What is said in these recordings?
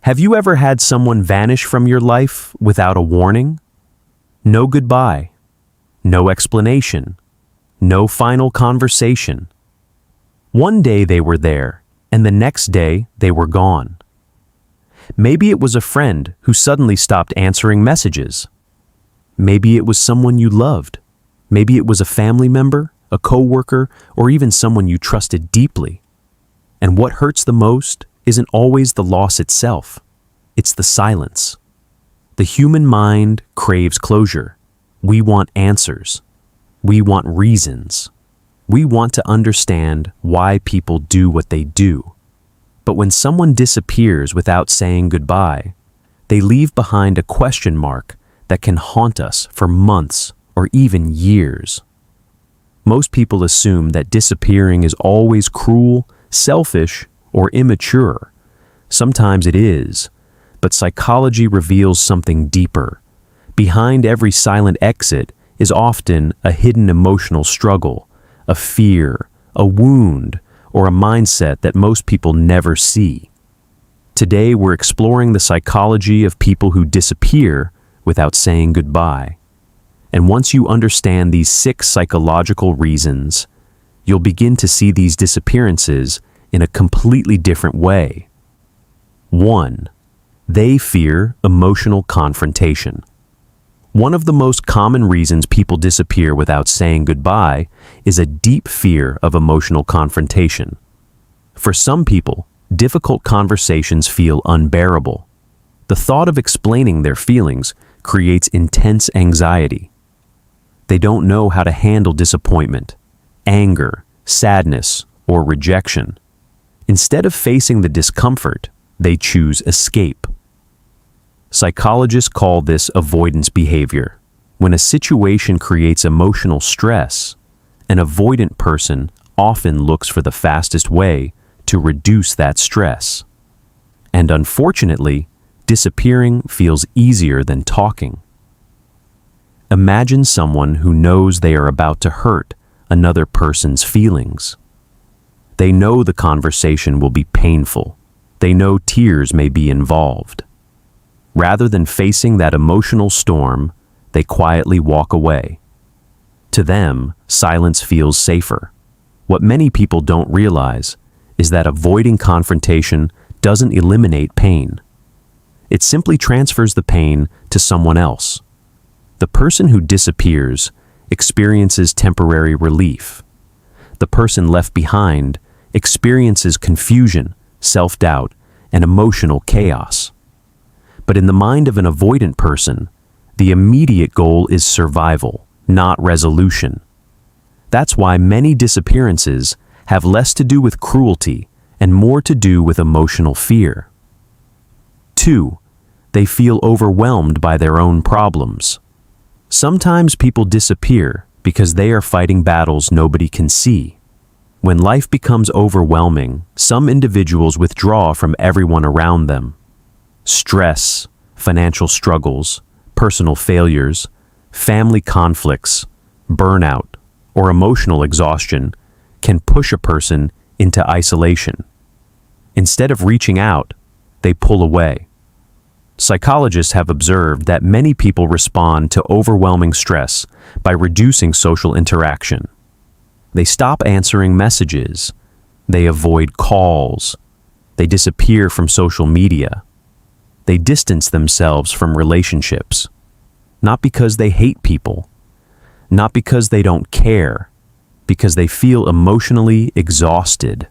Have you ever had someone vanish from your life without a warning? No goodbye, no explanation, no final conversation. One day they were there, and the next day they were gone. Maybe it was a friend who suddenly stopped answering messages. Maybe it was someone you loved. Maybe it was a family member, a coworker, or even someone you trusted deeply. And what hurts the most isn't always the loss itself. It's the silence. The human mind craves closure. We want answers. We want reasons. We want to understand why people do what they do. But when someone disappears without saying goodbye, they leave behind a question mark that can haunt us for months or even years. Most people assume that disappearing is always cruel, selfish, or immature. Sometimes it is, but psychology reveals something deeper. Behind every silent exit is often a hidden emotional struggle, a fear, a wound, or a mindset that most people never see. Today, we're exploring the psychology of people who disappear without saying goodbye. And once you understand these 6 psychological reasons, you'll begin to see these disappearances in a completely different way. 1. They fear emotional confrontation. One of the most common reasons people disappear without saying goodbye is a deep fear of emotional confrontation. For some people, difficult conversations feel unbearable. The thought of explaining their feelings creates intense anxiety. They don't know how to handle disappointment, anger, sadness, or rejection. Instead of facing the discomfort, they choose escape. Psychologists call this avoidance behavior. When a situation creates emotional stress, an avoidant person often looks for the fastest way to reduce that stress. And unfortunately, disappearing feels easier than talking. Imagine someone who knows they are about to hurt another person's feelings. They know the conversation will be painful. They know tears may be involved. Rather than facing that emotional storm, they quietly walk away. To them, silence feels safer. What many people don't realize is that avoiding confrontation doesn't eliminate pain. It simply transfers the pain to someone else. The person who disappears experiences temporary relief. The person left behind experiences confusion, self-doubt, and emotional chaos. But in the mind of an avoidant person, the immediate goal is survival, not resolution. That's why many disappearances have less to do with cruelty and more to do with emotional fear. 2. They feel overwhelmed by their own problems. Sometimes people disappear because they are fighting battles nobody can see. When life becomes overwhelming, some individuals withdraw from everyone around them. Stress, financial struggles, personal failures, family conflicts, burnout, or emotional exhaustion can push a person into isolation. Instead of reaching out, they pull away. Psychologists have observed that many people respond to overwhelming stress by reducing social interaction. They stop answering messages. They avoid calls. They disappear from social media. They distance themselves from relationships. Not because they hate people. Not because they don't care. Because they feel emotionally exhausted.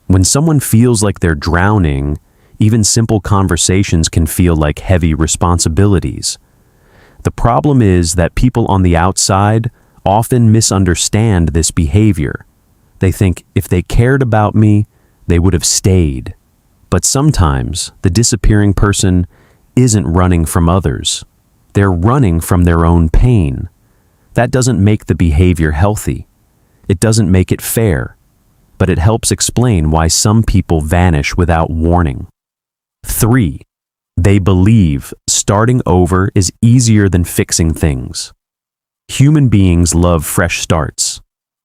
When someone feels like they're drowning, even simple conversations can feel like heavy responsibilities. The problem is that people on the outside often misunderstand this behavior. They think if they cared about me, they would have stayed. But sometimes the disappearing person isn't running from others. They're running from their own pain. That doesn't make the behavior healthy. It doesn't make it fair, but it helps explain why some people vanish without warning. 3. They believe starting over is easier than fixing things. Human beings love fresh starts.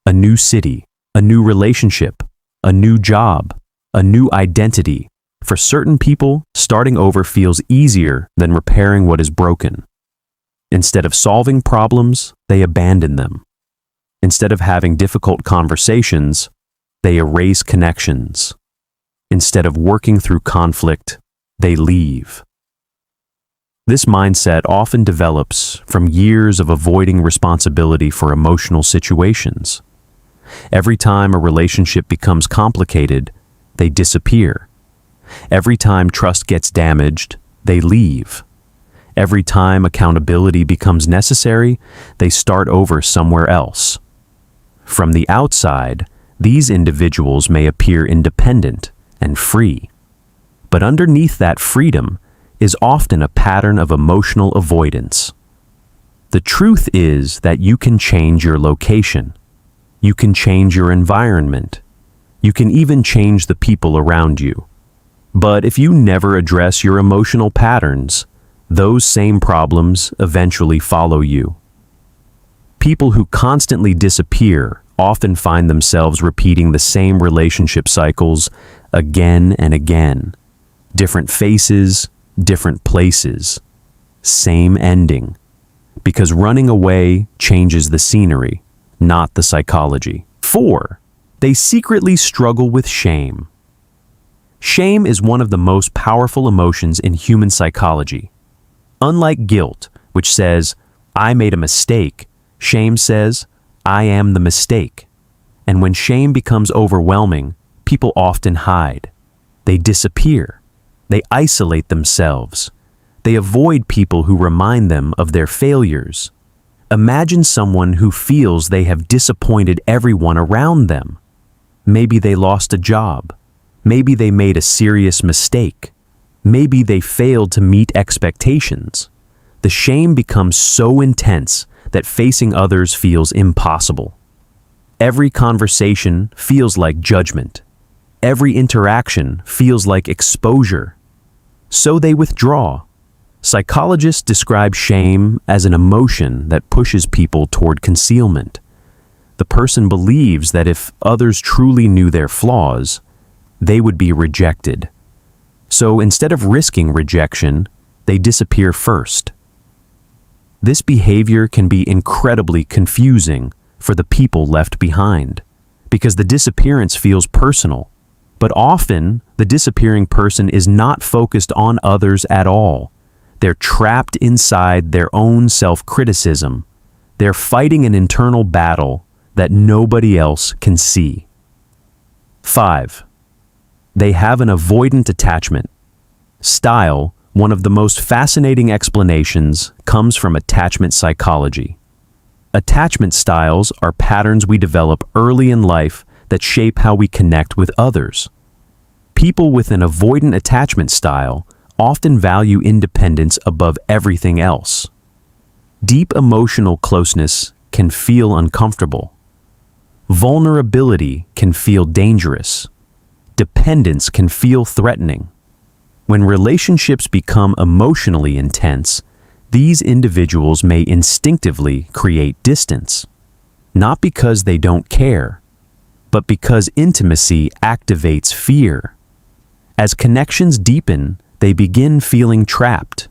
A new city, a new relationship, a new job, a new identity For certain people, starting over feels easier than repairing what is broken. Instead of solving problems, they abandon them. Instead of having difficult conversations, they erase connections. Instead of working through conflict, they leave. This mindset often develops from years of avoiding responsibility for emotional situations. Every time a relationship becomes complicated, they disappear. Every time trust gets damaged, they leave. Every time accountability becomes necessary, they start over somewhere else. From the outside, these individuals may appear independent and free. But underneath that freedom is often a pattern of emotional avoidance. The truth is that you can change your location. You can change your environment. You can even change the people around you. But if you never address your emotional patterns, those same problems eventually follow you. People who constantly disappear often find themselves repeating the same relationship cycles again and again. Different faces, different places, same ending. Because running away changes the scenery, not the psychology. 4. They secretly struggle with shame. Shame is one of the most powerful emotions in human psychology. Unlike guilt, which says, "I made a mistake," shame says, "I am the mistake." And when shame becomes overwhelming, people often hide. They disappear. They isolate themselves. They avoid people who remind them of their failures. Imagine someone who feels they have disappointed everyone around them. Maybe they lost a job. Maybe they made a serious mistake. Maybe they failed to meet expectations. The shame becomes so intense that facing others feels impossible. Every conversation feels like judgment. Every interaction feels like exposure. So they withdraw. Psychologists describe shame as an emotion that pushes people toward concealment. The person believes that if others truly knew their flaws, they would be rejected. So instead of risking rejection, they disappear first. This behavior can be incredibly confusing for the people left behind, because the disappearance feels personal. But often, the disappearing person is not focused on others at all. They're trapped inside their own self-criticism. They're fighting an internal battle that nobody else can see. 5. They have an avoidant attachment. Style, one of the most fascinating explanations, comes from attachment psychology. Attachment styles are patterns we develop early in life that shape how we connect with others. People with an avoidant attachment style often value independence above everything else. Deep emotional closeness can feel uncomfortable. Vulnerability can feel dangerous. Dependence can feel threatening. When relationships become emotionally intense, these individuals may instinctively create distance, not because they don't care, but because intimacy activates fear. As connections deepen, they begin feeling trapped.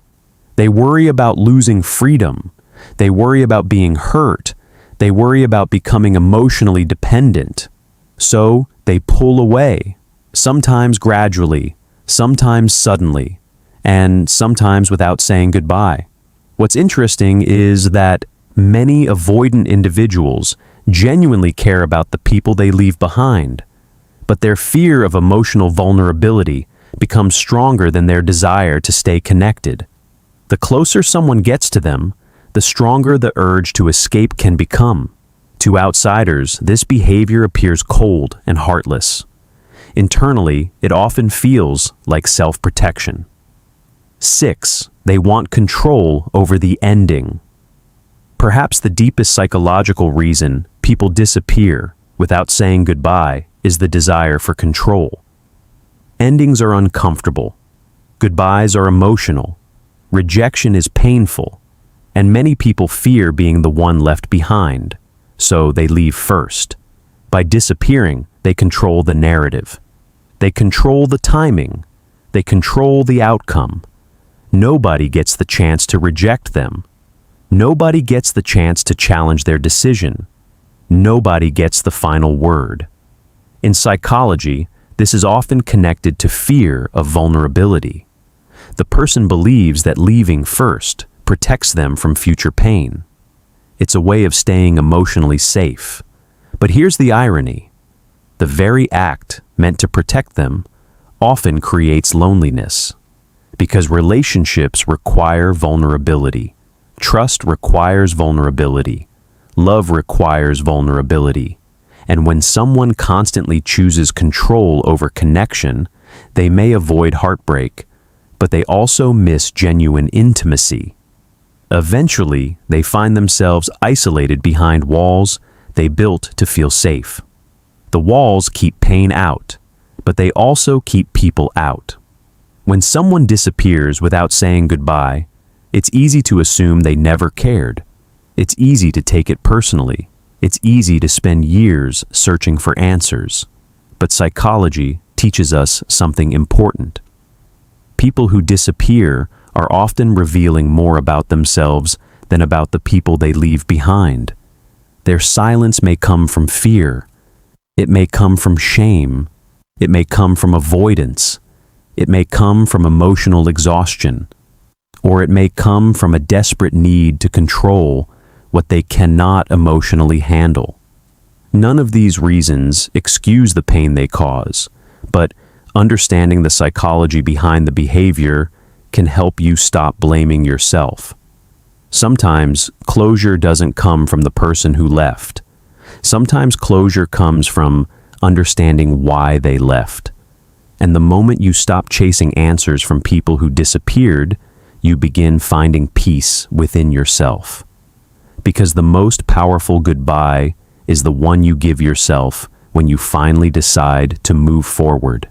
They worry about losing freedom. They worry about being hurt. They worry about becoming emotionally dependent. So they pull away, sometimes gradually, sometimes suddenly, and sometimes without saying goodbye. What's interesting is that many avoidant individuals genuinely care about the people they leave behind, but their fear of emotional vulnerability becomes stronger than their desire to stay connected. The closer someone gets to them, the stronger the urge to escape can become. To outsiders, this behavior appears cold and heartless. Internally, it often feels like self-protection. 6. They want control over the ending. Perhaps the deepest psychological reason people disappear without saying goodbye is the desire for control. Endings are uncomfortable. Goodbyes are emotional. Rejection is painful. And many people fear being the one left behind, so they leave first. By disappearing, they control the narrative. They control the timing, They control the outcome. Nobody gets the chance to reject them. Nobody gets the chance to challenge their decision. Nobody gets the final word. In psychology, this is often connected to fear of vulnerability. The person believes that leaving first protects them from future pain. It's a way of staying emotionally safe. But here's the irony. The very act meant to protect them often creates loneliness. Because relationships require vulnerability. Trust requires vulnerability. Love requires vulnerability. And when someone constantly chooses control over connection, they may avoid heartbreak, but they also miss genuine intimacy. Eventually, they find themselves isolated behind walls they built to feel safe. The walls keep pain out, but they also keep people out. When someone disappears without saying goodbye, it's easy to assume they never cared. It's easy to take it personally. It's easy to spend years searching for answers. But psychology teaches us something important. People who disappear are often revealing more about themselves than about the people they leave behind. Their silence may come from fear. It may come from shame. It may come from avoidance. It may come from emotional exhaustion. Or it may come from a desperate need to control what they cannot emotionally handle. None of these reasons excuse the pain they cause, but understanding the psychology behind the behavior can help you stop blaming yourself. Sometimes closure doesn't come from the person who left. Sometimes closure comes from understanding why they left. And the moment you stop chasing answers from people who disappeared, you begin finding peace within yourself. Because the most powerful goodbye is the one you give yourself when you finally decide to move forward.